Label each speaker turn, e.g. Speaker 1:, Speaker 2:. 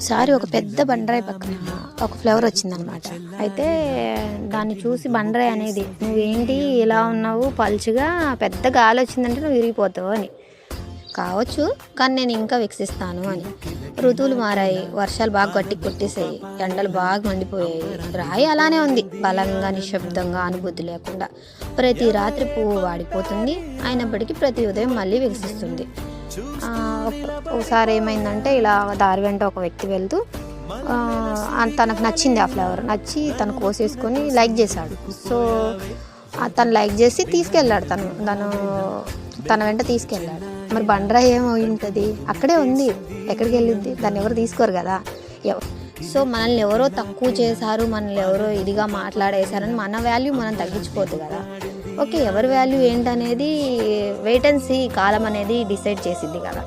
Speaker 1: ఒకసారి ఒక పెద్ద బండరాయి పక్కన ఒక ఫ్లవర్ వచ్చిందనమాట. అయితే దాన్ని చూసి బండరాయి అనేది, నువ్వేంటి ఇలా ఉన్నావు పలుచుగా, పెద్ద గాలి వచ్చిందంటే నువ్వు విరిగిపోతావు అని. కావచ్చు, కానీ నేను ఇంకా వికసిస్తాను అని. ఋతువులు మారాయి, వర్షాలు బాగా గట్టి కొట్టేసాయి, ఎండలు బాగా మండిపోయాయి. రాయి అలానే ఉంది, బలంగా నిశ్శబ్దంగా అనుభూతి లేకుండా. ప్రతి రాత్రి పువ్వు వాడిపోతుంది, అయినప్పటికీ ప్రతి ఉదయం మళ్ళీ వికసిస్తుంది. ఒకసారి ఏమైందంటే, ఇలా దారి వెంట ఒక వ్యక్తి వెళ్తూ తనకు నచ్చింది ఆ ఫ్లవర్, నచ్చి తను కోసేసుకొని లైక్ చేశాడు. సో తను లైక్ చేసి తీసుకెళ్ళాడు, తన వెంట తీసుకెళ్ళాడు. మరి బండరాయి ఏమో ఉంటుంది, అక్కడే ఉంది, ఎక్కడికి వెళ్ళిద్ది, దాన్ని ఎవరు తీసుకోరు కదా. సో మనల్ని ఎవరో తక్కువ చేశారు, మనల్ని ఎవరో ఇదిగా మాట్లాడేశారని మన వాల్యూ మనం తగ్గించుకోవద్దు కదా. ఓకే, ఎవరి వాల్యూ ఏంటనేది వెయిట్ అండ్ సీ, కాలం అనేది డిసైడ్ చేసిద్ది కదా.